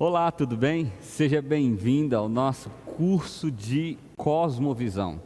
Olá, tudo bem? Seja bem-vindo ao nosso curso de Cosmovisão.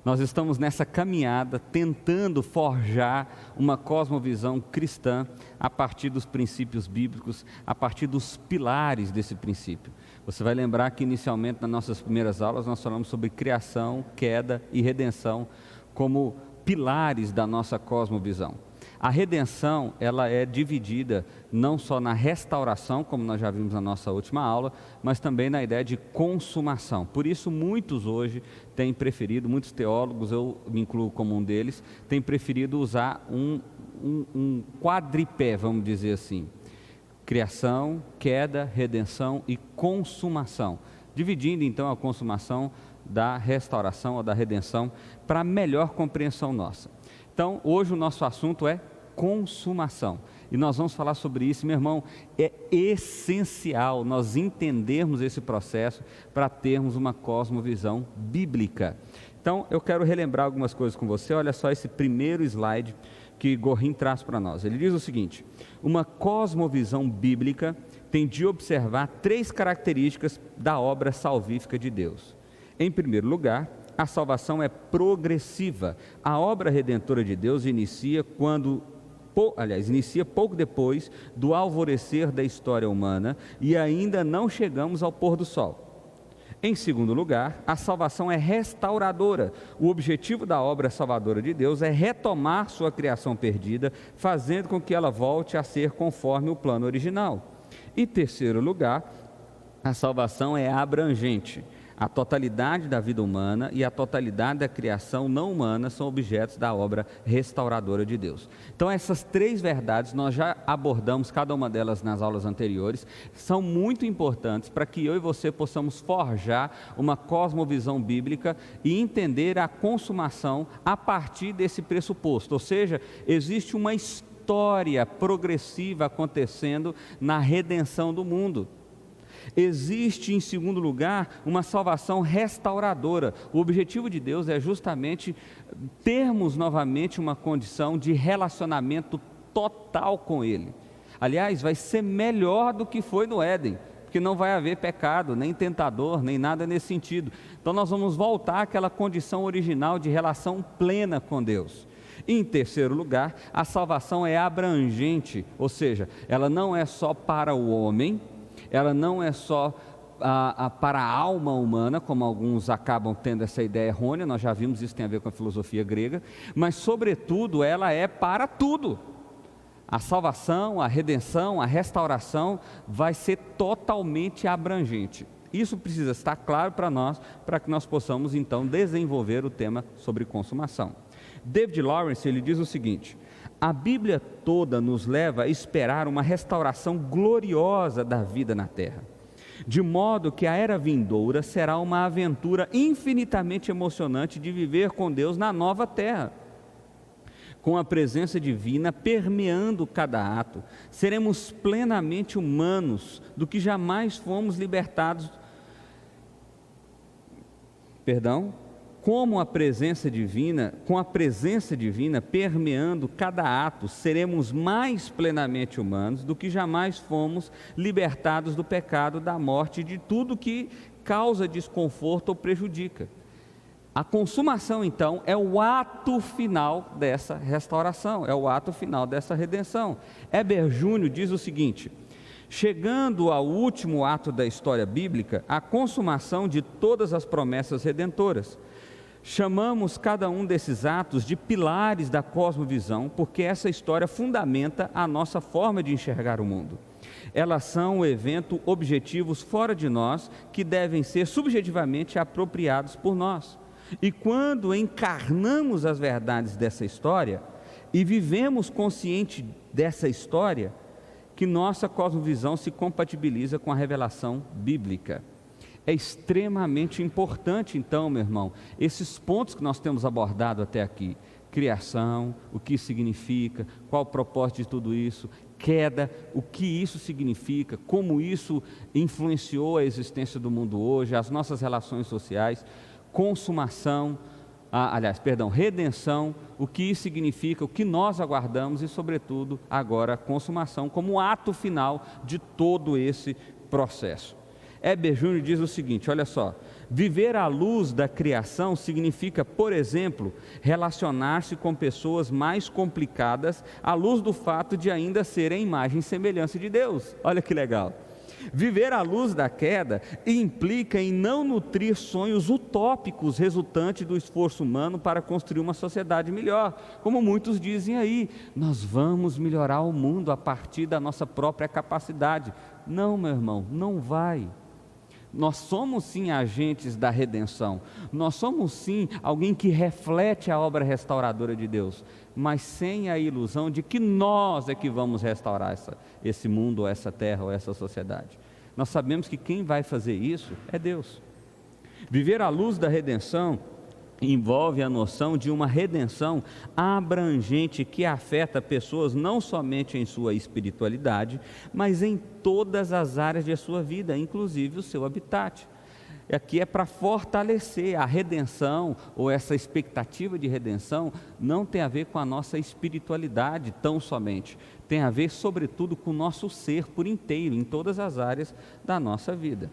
Nós estamos nessa caminhada tentando forjar uma cosmovisão cristã a partir dos princípios bíblicos, a partir dos pilares desse princípio. Você vai lembrar que inicialmente nas nossas primeiras aulas nós falamos sobre criação, queda e redenção como pilares da nossa cosmovisão. A redenção, ela é dividida não só na restauração, como nós já vimos na nossa última aula, mas também na ideia de consumação. Por isso, muitos hoje têm preferido, muitos teólogos, eu me incluo como um deles, têm preferido usar um quadripé, vamos dizer assim. Criação, queda, redenção e consumação. Dividindo então a consumação da restauração ou da redenção para melhor compreensão nossa. Então, hoje o nosso assunto é consumação. E nós vamos falar sobre isso, meu irmão. É essencial nós entendermos esse processo para termos uma cosmovisão bíblica. Então, eu quero relembrar algumas coisas com você. Olha só esse primeiro slide que Gorin traz para nós. Ele diz o seguinte: uma cosmovisão bíblica tem de observar 3 características da obra salvífica de Deus. Em primeiro lugar, a salvação é progressiva. A obra redentora de Deus inicia pouco depois do alvorecer da história humana e ainda não chegamos ao pôr do sol. Em segundo lugar, a salvação é restauradora. O objetivo da obra salvadora de Deus é retomar sua criação perdida, fazendo com que ela volte a ser conforme o plano original. Em terceiro lugar, a salvação é abrangente. A totalidade da vida humana e a totalidade da criação não humana são objetos da obra restauradora de Deus. Então essas 3 verdades nós já abordamos cada uma delas nas aulas anteriores, são muito importantes para que eu e você possamos forjar uma cosmovisão bíblica e entender a consumação a partir desse pressuposto, ou seja, existe uma história progressiva acontecendo na redenção do mundo. Existe, em segundo lugar, uma salvação restauradora. O objetivo de Deus é justamente termos novamente uma condição de relacionamento total com Ele. Aliás, vai ser melhor do que foi no Éden, porque não vai haver pecado, nem tentador, nem nada nesse sentido. Então nós vamos voltar àquela condição original de relação plena com Deus. Em terceiro lugar, a salvação é abrangente, ou seja, ela não é só para o homem, ela não é só para a alma humana, como alguns acabam tendo essa ideia errônea, nós já vimos isso tem a ver com a filosofia grega, mas sobretudo ela é para tudo. A salvação, a redenção, a restauração vai ser totalmente abrangente. Isso precisa estar claro para nós, para que nós possamos então desenvolver o tema sobre consumação. David Lawrence, ele diz o seguinte: a Bíblia toda nos leva a esperar uma restauração gloriosa da vida na terra, de modo que a era vindoura será uma aventura infinitamente emocionante de viver com Deus na nova terra. Com a presença divina permeando cada ato, seremos plenamente humanos do que jamais fomos libertados. Com a presença divina permeando cada ato, seremos mais plenamente humanos do que jamais fomos libertados do pecado, da morte e de tudo que causa desconforto ou prejudica. A consumação, então, é o ato final dessa restauração, é o ato final dessa redenção. Heber Júnior diz o seguinte: chegando ao último ato da história bíblica, a consumação de todas as promessas redentoras. Chamamos cada um desses atos de pilares da cosmovisão, porque essa história fundamenta a nossa forma de enxergar o mundo. Elas são o evento objetivos fora de nós, que devem ser subjetivamente apropriados por nós. E quando encarnamos as verdades dessa história e vivemos consciente dessa história, que nossa cosmovisão se compatibiliza com a revelação bíblica. É extremamente importante, então, meu irmão, esses pontos que nós temos abordado até aqui: criação, o que isso significa, qual o propósito de tudo isso, queda, o que isso significa, como isso influenciou a existência do mundo hoje, as nossas relações sociais, consumação, redenção, o que isso significa, o que nós aguardamos e, sobretudo, agora a consumação como ato final de todo esse processo. Heber Júnior diz o seguinte, olha só: viver à luz da criação significa, por exemplo, relacionar-se com pessoas mais complicadas à luz do fato de ainda serem imagem e semelhança de Deus. Olha que legal. Viver à luz da queda implica em não nutrir sonhos utópicos resultantes do esforço humano para construir uma sociedade melhor. Como muitos dizem aí, nós vamos melhorar o mundo a partir da nossa própria capacidade. Não, meu irmão, não vai. Nós somos sim agentes da redenção, nós somos sim alguém que reflete a obra restauradora de Deus, mas sem a ilusão de que nós é que vamos restaurar esse mundo, ou essa terra, ou essa sociedade. Nós sabemos que quem vai fazer isso é Deus. Viver à luz da redenção envolve a noção de uma redenção abrangente que afeta pessoas não somente em sua espiritualidade, mas em todas as áreas de sua vida, inclusive o seu habitat. Aqui é para fortalecer a redenção, ou essa expectativa de redenção, não tem a ver com a nossa espiritualidade tão somente, tem a ver sobretudo com o nosso ser por inteiro, em todas as áreas da nossa vida.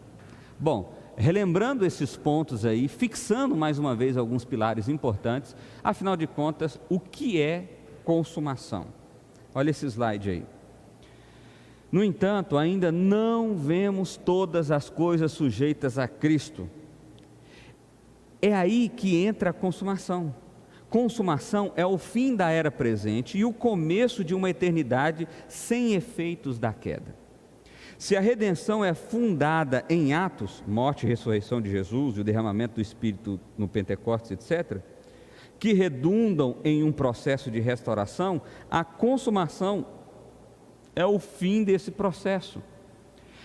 Bom, relembrando esses pontos aí, fixando mais uma vez alguns pilares importantes, afinal de contas, o que é consumação? Olha esse slide aí. No entanto, ainda não vemos todas as coisas sujeitas a Cristo. É aí que entra a consumação. Consumação é o fim da era presente e o começo de uma eternidade sem efeitos da queda. Se a redenção é fundada em atos, morte e ressurreição de Jesus, e o derramamento do Espírito no Pentecostes, etc., que redundam em um processo de restauração, a consumação é o fim desse processo.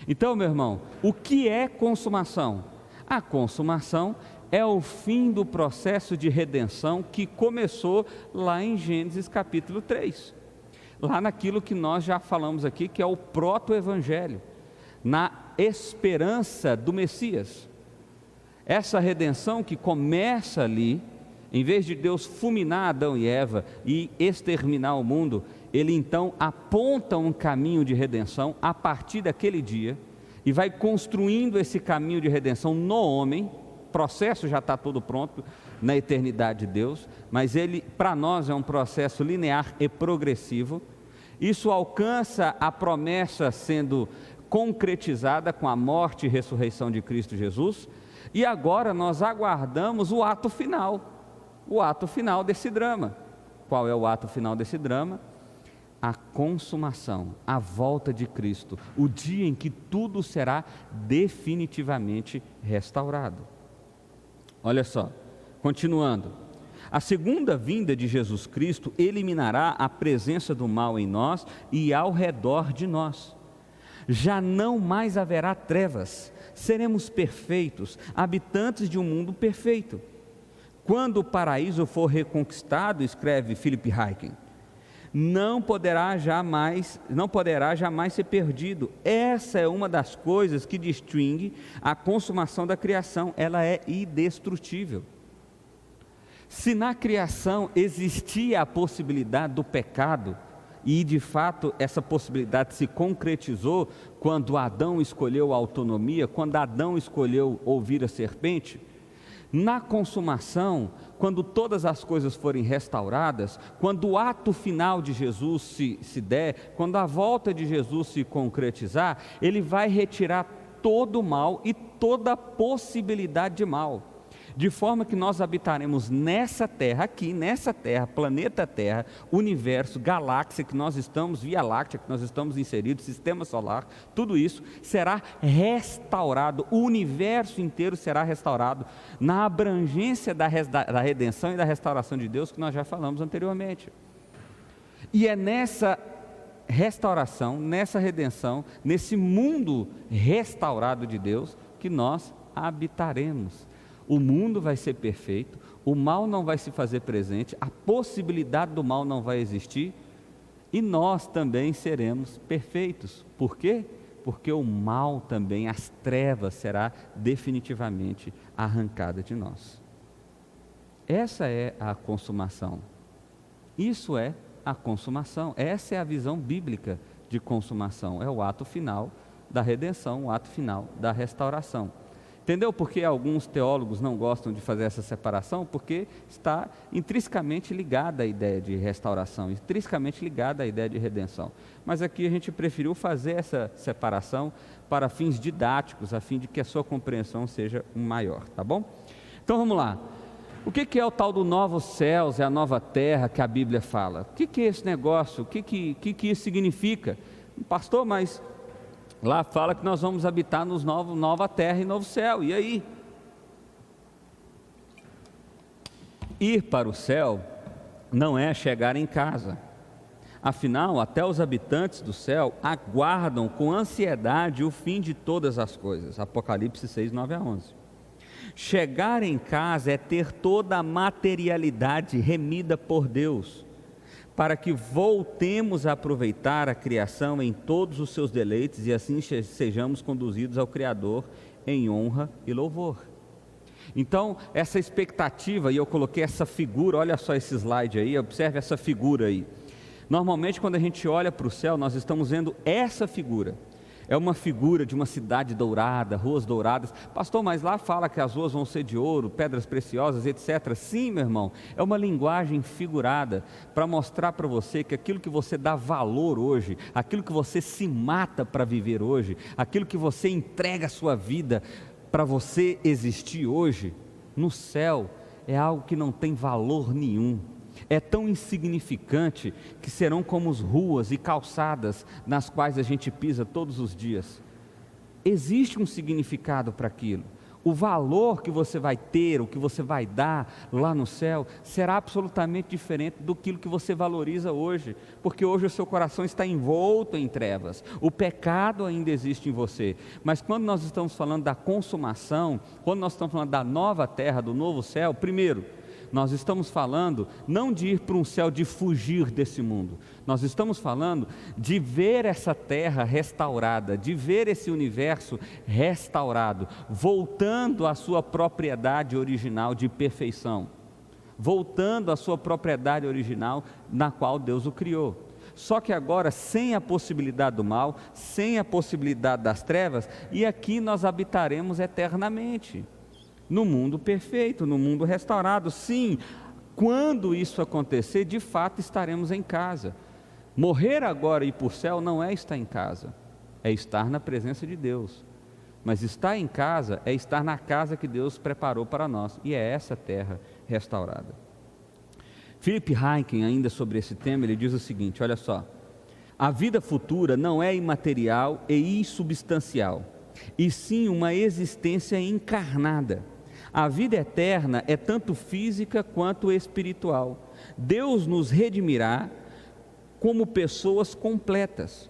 Então, meu irmão, o que é consumação? A consumação é o fim do processo de redenção que começou lá em Gênesis capítulo 3. Lá naquilo que nós já falamos aqui, que é o proto-evangelho, na esperança do Messias. Essa redenção que começa ali, em vez de Deus fulminar Adão e Eva e exterminar o mundo, Ele então aponta um caminho de redenção a partir daquele dia, e vai construindo esse caminho de redenção no homem. O processo já está todo pronto na eternidade de Deus, mas ele, para nós, é um processo linear e progressivo. Isso alcança a promessa sendo concretizada com a morte e ressurreição de Cristo Jesus, e agora nós aguardamos o ato final desse drama. Qual é o ato final desse drama? A consumação, a volta de Cristo, o dia em que tudo será definitivamente restaurado. Olha só, continuando. A segunda vinda de Jesus Cristo eliminará a presença do mal em nós e ao redor de nós. Já não mais haverá trevas, seremos perfeitos, habitantes de um mundo perfeito. Quando o paraíso for reconquistado, escreve Philip Ryken, não poderá jamais ser perdido. Essa é uma das coisas que distingue a consumação da criação, ela é indestrutível. Se na criação existia a possibilidade do pecado, e de fato essa possibilidade se concretizou quando Adão escolheu a autonomia, quando Adão escolheu ouvir a serpente, na consumação, quando todas as coisas forem restauradas, quando o ato final de Jesus se der, quando a volta de Jesus se concretizar, Ele vai retirar todo o mal e toda a possibilidade de mal, de forma que nós habitaremos nessa terra, aqui nessa terra, planeta Terra, universo, galáxia que nós estamos, Via Láctea que nós estamos inseridos, sistema solar, tudo isso será restaurado, o universo inteiro será restaurado, na abrangência da redenção e da restauração de Deus que nós já falamos anteriormente. E é nessa restauração, nessa redenção, nesse mundo restaurado de Deus, que nós habitaremos. O mundo vai ser perfeito, o mal não vai se fazer presente, a possibilidade do mal não vai existir, e nós também seremos perfeitos. Por quê? Porque o mal também, as trevas, será definitivamente arrancada de nós. Essa é a consumação. Isso é a consumação. Essa é a visão bíblica de consumação. É o ato final da redenção, o ato final da restauração. Entendeu por que alguns teólogos não gostam de fazer essa separação? Porque está intrinsecamente ligada à ideia de restauração, intrinsecamente ligada à ideia de redenção. Mas aqui a gente preferiu fazer essa separação para fins didáticos, a fim de que a sua compreensão seja maior, tá bom? Então vamos lá. O que é o tal do novos céus e a nova terra que a Bíblia fala? O que é esse negócio? O que isso significa? Pastor, mas lá fala que nós vamos habitar nos nova terra e novo céu. E aí? Ir para o céu não é chegar em casa. Afinal, até os habitantes do céu aguardam com ansiedade o fim de todas as coisas. Apocalipse 6, 9 a 11. Chegar em casa é ter toda a materialidade remida por Deus, para que voltemos a aproveitar a criação em todos os seus deleites e assim sejamos conduzidos ao Criador em honra e louvor. Então, essa expectativa, e eu coloquei essa figura, olha só esse slide aí, observe essa figura aí. Normalmente, quando a gente olha para o céu, nós estamos vendo essa figura. É uma figura de uma cidade dourada, ruas douradas. Pastor, mas lá fala que as ruas vão ser de ouro, pedras preciosas, etc. Sim, meu irmão, é uma linguagem figurada para mostrar para você que aquilo que você dá valor hoje, aquilo que você se mata para viver hoje, aquilo que você entrega a sua vida para você existir hoje, no céu, é algo que não tem valor nenhum. É tão insignificante que serão como as ruas e calçadas nas quais a gente pisa todos os dias. Existe um significado para aquilo. O valor que você vai ter, o que você vai dar lá no céu, será absolutamente diferente do que você valoriza hoje, porque hoje o seu coração está envolto em trevas, o pecado ainda existe em você. Mas quando nós estamos falando da consumação, quando nós estamos falando da nova terra, do novo céu, primeiro, nós estamos falando não de ir para um céu de fugir desse mundo, nós estamos falando de ver essa terra restaurada, de ver esse universo restaurado, voltando à sua propriedade original de perfeição, voltando à sua propriedade original na qual Deus o criou. Só que agora sem a possibilidade do mal, sem a possibilidade das trevas, e aqui nós habitaremos eternamente. No mundo perfeito, no mundo restaurado. Sim, quando isso acontecer, de fato estaremos em casa. Morrer agora e ir para o céu não é estar em casa, é estar na presença de Deus. Mas estar em casa é estar na casa que Deus preparou para nós, e é essa terra restaurada. Philip Ryken, ainda sobre esse tema, ele diz o seguinte, olha só: a vida futura não é imaterial e insubstancial, e sim uma existência encarnada. A vida eterna é tanto física quanto espiritual. Deus nos redimirá como pessoas completas.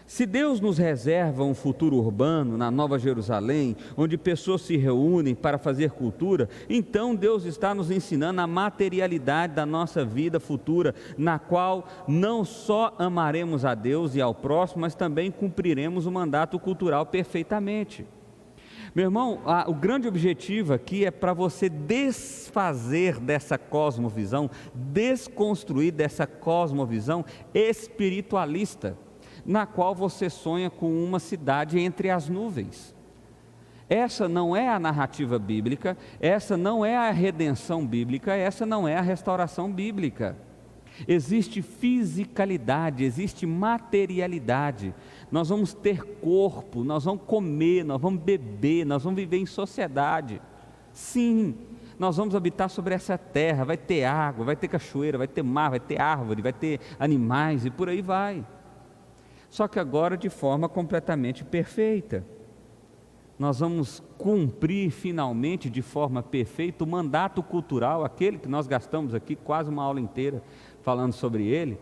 Se Deus nos reserva um futuro urbano na Nova Jerusalém, onde pessoas se reúnem para fazer cultura, então Deus está nos ensinando a materialidade da nossa vida futura, na qual não só amaremos a Deus e ao próximo, mas também cumpriremos o mandato cultural perfeitamente. Meu irmão, o grande objetivo aqui é para você desfazer dessa cosmovisão, desconstruir dessa cosmovisão espiritualista, na qual você sonha com uma cidade entre as nuvens. Essa não é a narrativa bíblica, essa não é a redenção bíblica, essa não é a restauração bíblica. Existe fisicalidade, existe materialidade. Nós vamos ter corpo, nós vamos comer, nós vamos beber, nós vamos viver em sociedade. Sim, nós vamos habitar sobre essa terra, vai ter água, vai ter cachoeira, vai ter mar, vai ter árvore, vai ter animais e por aí vai. Só que agora de forma completamente perfeita. Nós vamos cumprir finalmente de forma perfeita o mandato cultural, aquele que nós gastamos aqui quase uma aula inteira falando sobre ele,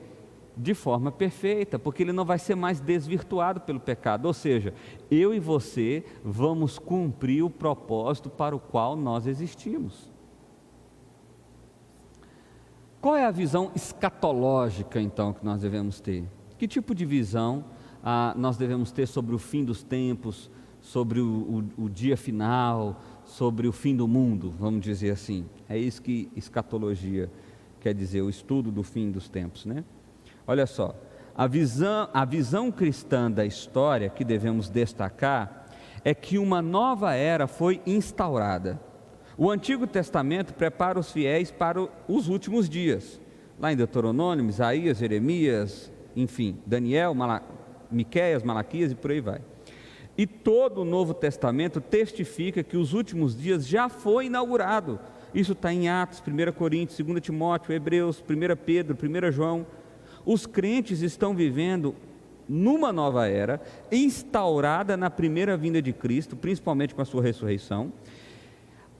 de forma perfeita, porque ele não vai ser mais desvirtuado pelo pecado. Ou seja, eu e você vamos cumprir o propósito para o qual nós existimos. Qual é a visão escatológica então que nós devemos ter? Que tipo de visão nós devemos ter sobre o fim dos tempos, sobre o dia final, sobre o fim do mundo, vamos dizer assim? É isso que escatologia quer dizer, o estudo do fim dos tempos, né? Olha só, a visão cristã da história que devemos destacar é que uma nova era foi instaurada. O Antigo Testamento prepara os fiéis para os últimos dias. Lá em Deuteronômio, Isaías, Jeremias, enfim, Daniel, Miqueias, Malaquias e por aí vai. E todo o Novo Testamento testifica que os últimos dias já foi inaugurado. Isso está em Atos, 1 Coríntios, 2 Timóteo, Hebreus, 1 Pedro, 1 João. Os crentes estão vivendo numa nova era, instaurada na primeira vinda de Cristo, principalmente com a sua ressurreição.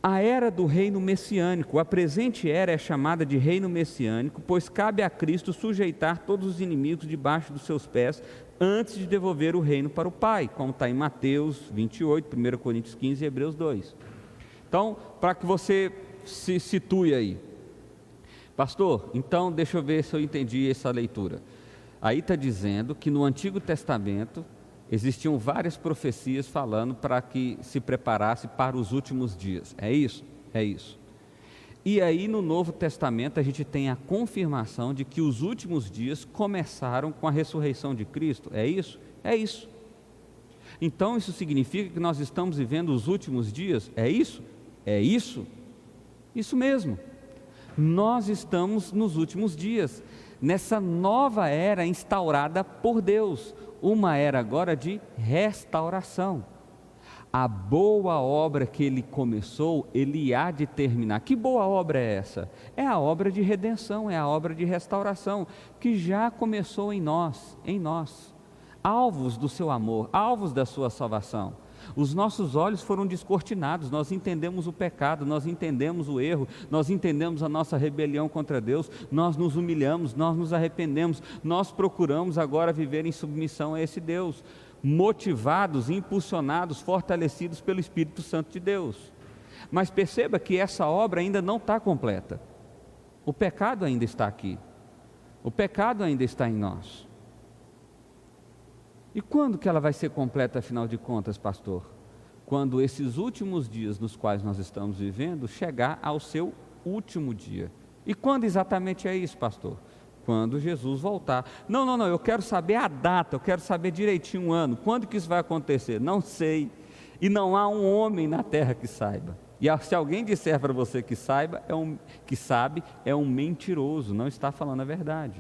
A era do reino messiânico. A presente era é chamada de reino messiânico, pois cabe a Cristo sujeitar todos os inimigos debaixo dos seus pés, antes de devolver o reino para o Pai, como está em Mateus 28, 1 Coríntios 15 e Hebreus 2. Então, para que você se situe aí. Pastor, então deixa eu ver se eu entendi essa leitura. Aí está dizendo que no Antigo Testamento existiam várias profecias falando para que se preparasse para os últimos dias. É isso? É isso. E aí no Novo Testamento a gente tem a confirmação de que os últimos dias começaram com a ressurreição de Cristo. É isso? É isso. Então isso significa que nós estamos vivendo os últimos dias? É isso? É isso? Isso mesmo. Nós estamos nos últimos dias, nessa nova era instaurada por Deus, uma era agora de restauração. A boa obra que Ele começou, Ele há de terminar. Que boa obra é essa? É a obra de redenção, é a obra de restauração, que já começou em nós, alvos do seu amor, alvos da sua salvação. Os nossos olhos foram descortinados, nós entendemos o pecado, nós entendemos o erro, nós entendemos a nossa rebelião contra Deus, nós nos humilhamos, nós nos arrependemos, nós procuramos agora viver em submissão a esse Deus, motivados, impulsionados, fortalecidos pelo Espírito Santo de Deus. Mas perceba que essa obra ainda não está completa. O pecado ainda está aqui, o pecado ainda está em nós. E quando que ela vai ser completa, afinal de contas, pastor? Quando esses últimos dias nos quais nós estamos vivendo chegar ao seu último dia. E quando exatamente é isso, pastor? Quando Jesus voltar. Não, eu quero saber a data, eu quero saber direitinho o ano. Quando que isso vai acontecer? Não sei. E não há um homem na terra que saiba. E se alguém disser para você que sabe, é um mentiroso, não está falando a verdade.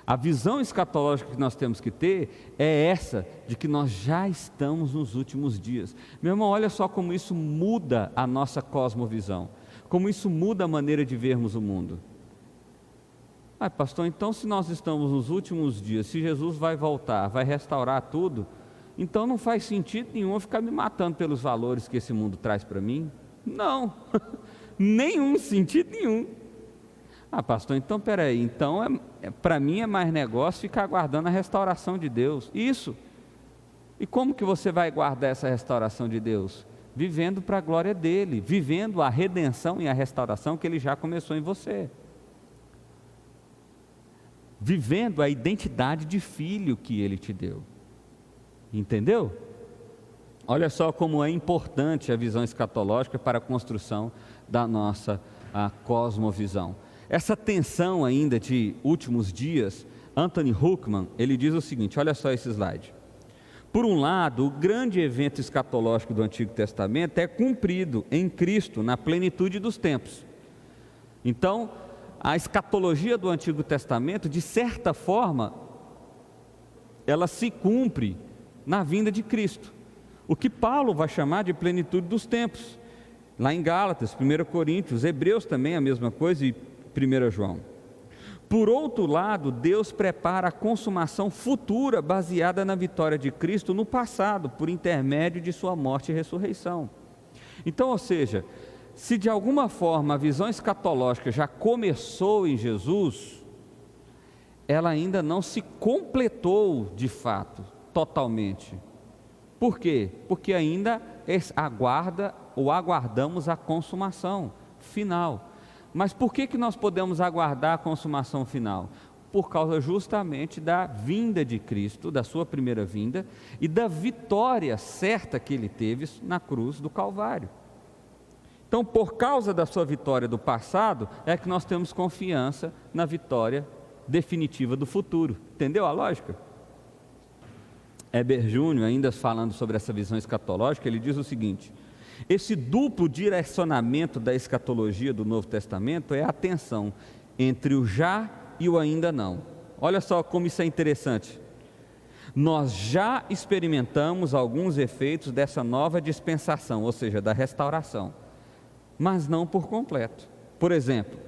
A visão escatológica que nós temos que ter é essa, de que nós já estamos nos últimos dias. Meu irmão, olha só como isso muda a nossa cosmovisão, como isso muda a maneira de vermos o mundo. Pastor, então se nós estamos nos últimos dias, se Jesus vai voltar, vai restaurar tudo, então não faz sentido nenhum eu ficar me matando pelos valores que esse mundo traz para mim? Não, nenhum sentido nenhum. Pastor, então peraí, então para mim é mais negócio ficar aguardando a restauração de Deus. Isso. E como que você vai guardar essa restauração de Deus? Vivendo para a glória dEle, vivendo a redenção e a restauração que Ele já começou em você. Vivendo a identidade de filho que Ele te deu. Entendeu? Olha só como é importante a visão escatológica para a construção da nossa cosmovisão. Essa tensão ainda de últimos dias, Anthony Huckman, ele diz o seguinte, olha só esse slide. Por um lado, o grande evento escatológico do Antigo Testamento é cumprido em Cristo, na plenitude dos tempos. Então, a escatologia do Antigo Testamento, de certa forma, ela se cumpre na vinda de Cristo. O que Paulo vai chamar de plenitude dos tempos. Lá em Gálatas, 1 Coríntios, Hebreus também a mesma coisa e 1 João. Por outro lado, Deus prepara a consumação futura baseada na vitória de Cristo no passado, por intermédio de sua morte e ressurreição. Então, ou seja, se de alguma forma a visão escatológica já começou em Jesus, ela ainda não se completou de fato, totalmente. Por quê? Porque ainda aguardamos a consumação final. Mas por que nós podemos aguardar a consumação final? Por causa justamente da vinda de Cristo, da sua primeira vinda, e da vitória certa que Ele teve na cruz do Calvário. Então, por causa da sua vitória do passado, é que nós temos confiança na vitória definitiva do futuro. Entendeu a lógica? Heber Júnior, ainda falando sobre essa visão escatológica, ele diz o seguinte: esse duplo direcionamento da escatologia do Novo Testamento é a tensão entre o já e o ainda não. Olha só como isso é interessante. Nós já experimentamos alguns efeitos dessa nova dispensação, ou seja, da restauração, mas não por completo. Por exemplo,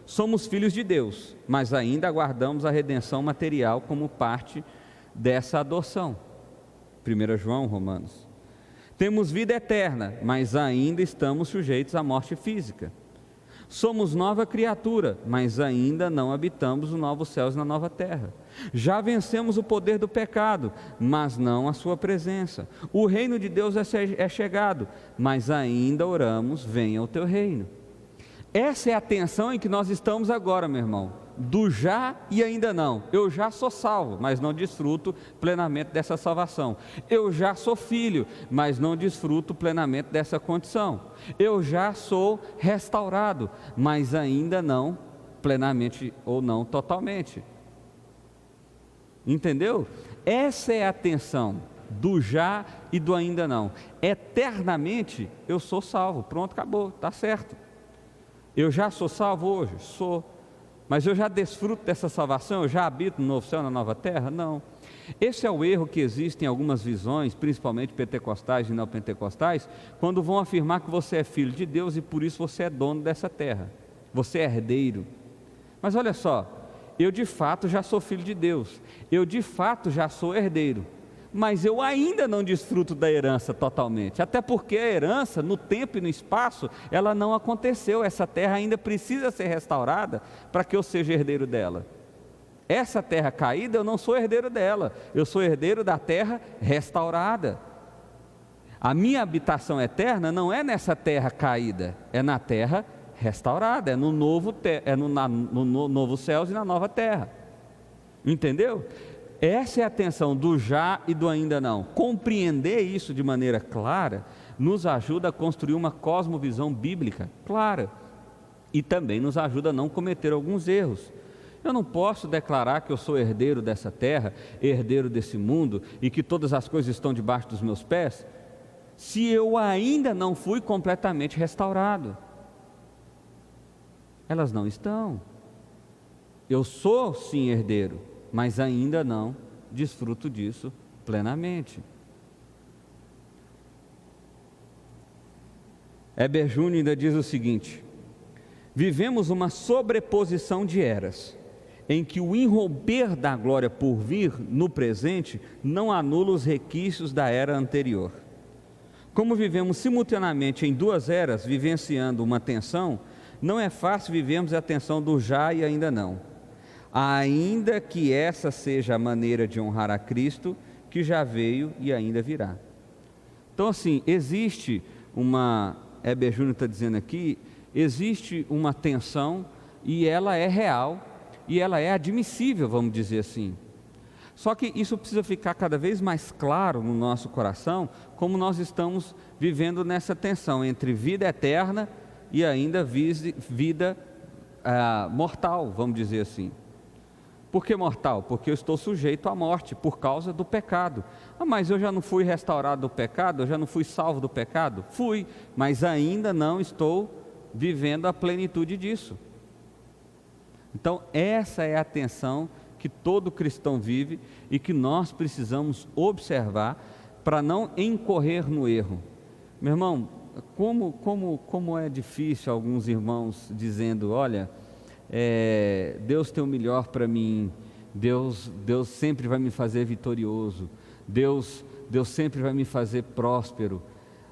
somos filhos de Deus, mas ainda aguardamos a redenção material como parte dessa adoção. 1 João, Romanos. Temos vida eterna, mas ainda estamos sujeitos à morte física. Somos nova criatura, mas ainda não habitamos os novos céus na nova terra. Já vencemos o poder do pecado, mas não a sua presença. O reino de Deus é chegado, mas ainda oramos: venha o teu reino. Essa é a tensão em que nós estamos agora, meu irmão, do já e ainda não. Eu já sou salvo, mas não desfruto plenamente dessa salvação. Eu já sou filho, mas não desfruto plenamente dessa condição. Eu já sou restaurado, mas ainda não plenamente ou não totalmente. Entendeu? Essa é a tensão do já e do ainda não. Eternamente eu sou salvo, pronto, acabou, está certo. Eu já sou salvo hoje? Sou. Mas eu já desfruto dessa salvação? Eu já habito no novo céu, na nova terra? Não. Esse é o erro que existe em algumas visões, principalmente pentecostais e não pentecostais, quando vão afirmar que você é filho de Deus e por isso você é dono dessa terra. Você é herdeiro. Mas olha só, eu de fato já sou filho de Deus. Eu de fato já sou herdeiro. Mas eu ainda não desfruto da herança totalmente, até porque a herança no tempo e no espaço, ela não aconteceu, essa terra ainda precisa ser restaurada para que eu seja herdeiro dela. Essa terra caída, eu não sou herdeiro dela, eu sou herdeiro da terra restaurada. A minha habitação eterna não é nessa terra caída, é na terra restaurada, é no novo céus e na nova terra. Entendeu? Essa é a tensão do já e do ainda não. Compreender isso de maneira clara nos ajuda a construir uma cosmovisão bíblica clara e também nos ajuda a não cometer alguns erros. Eu não posso declarar que eu sou herdeiro dessa terra, herdeiro desse mundo e que todas as coisas estão debaixo dos meus pés, se eu ainda não fui completamente restaurado. Elas não estão. Eu sou sim herdeiro, mas ainda não desfruto disso plenamente. Heber Júnior ainda diz o seguinte: vivemos uma sobreposição de eras, em que o irromper da glória por vir no presente não anula os requisitos da era anterior. Como vivemos simultaneamente em duas eras, vivenciando uma tensão, não é fácil vivermos a tensão do já e ainda não, ainda que essa seja a maneira de honrar a Cristo, que já veio e ainda virá. Então assim, existe uma, Heber Júnior está dizendo aqui, existe uma tensão e ela é real e ela é admissível, vamos dizer assim. Só que isso precisa ficar cada vez mais claro no nosso coração, como nós estamos vivendo nessa tensão entre vida eterna e ainda vida mortal, vamos dizer assim. Por que mortal? Porque eu estou sujeito à morte por causa do pecado. Mas eu já não fui restaurado do pecado? Eu já não fui salvo do pecado? Fui, mas ainda não estou vivendo a plenitude disso. Então essa é a tensão que todo cristão vive e que nós precisamos observar para não incorrer no erro. Meu irmão, como é difícil alguns irmãos dizendo: olha, Deus tem o melhor para mim, Deus sempre vai me fazer vitorioso, Deus sempre vai me fazer próspero.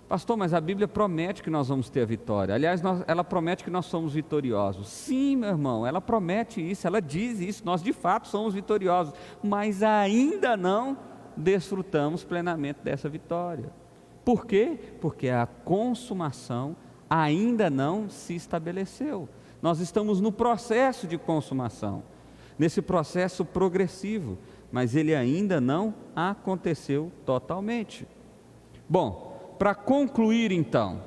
Pastor, mas a Bíblia promete que nós vamos ter a vitória. Aliás, ela promete que nós somos vitoriosos. Sim, meu irmão, ela promete isso, ela diz isso, nós de fato somos vitoriosos, mas ainda não desfrutamos plenamente dessa vitória. Por quê? Porque a consumação ainda não se estabeleceu. Nós estamos no processo de consumação, nesse processo progressivo, mas ele ainda não aconteceu totalmente. Bom, para concluir então,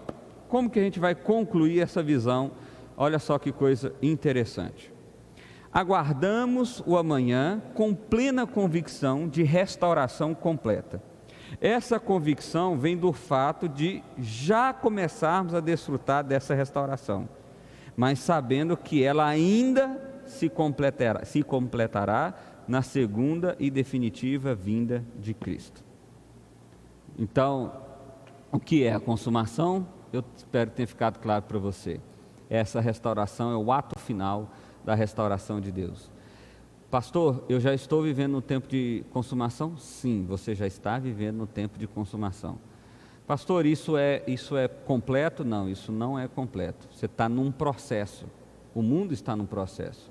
como que a gente vai concluir essa visão? Olha só que coisa interessante. Aguardamos o amanhã com plena convicção de restauração completa. Essa convicção vem do fato de já começarmos a desfrutar dessa restauração, mas sabendo que ela ainda se completará na segunda e definitiva vinda de Cristo. Então, o que é a consumação? Eu espero que tenha ficado claro para você. Essa restauração é o ato final da restauração de Deus. Pastor, eu já estou vivendo no tempo de consumação? Sim, você já está vivendo no tempo de consumação. Pastor, isso é completo? Não, isso não é completo. Você está num processo. O mundo está num processo.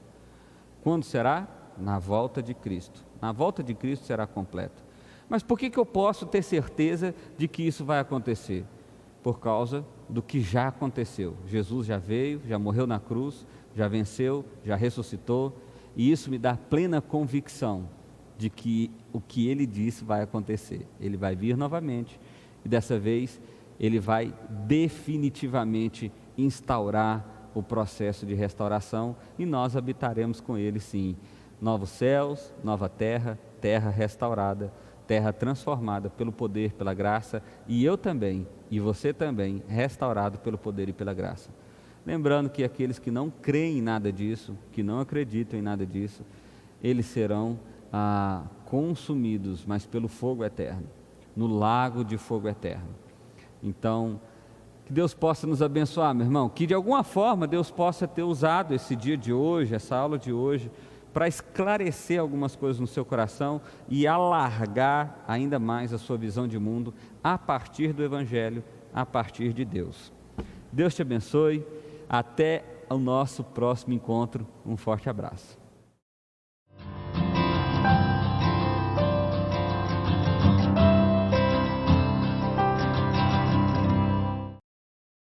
Quando será? Na volta de Cristo. Na volta de Cristo será completo. Mas por que eu posso ter certeza de que isso vai acontecer? Por causa do que já aconteceu. Jesus já veio, já morreu na cruz, já venceu, já ressuscitou. E isso me dá plena convicção de que o que Ele disse vai acontecer. Ele vai vir novamente e dessa vez Ele vai definitivamente instaurar o processo de restauração e nós habitaremos com Ele sim. Novos céus, nova terra, terra restaurada, terra transformada pelo poder, pela graça, e eu também, e você também, restaurado pelo poder e pela graça. Lembrando que aqueles que não creem em nada disso, que não acreditam em nada disso, eles serão consumidos, mas pelo fogo eterno, no lago de fogo eterno. Então, que Deus possa nos abençoar, meu irmão, que de alguma forma Deus possa ter usado esse dia de hoje, essa aula de hoje, para esclarecer algumas coisas no seu coração e alargar ainda mais a sua visão de mundo a partir do Evangelho, a partir de Deus. Deus te abençoe. Até o nosso próximo encontro. Um forte abraço.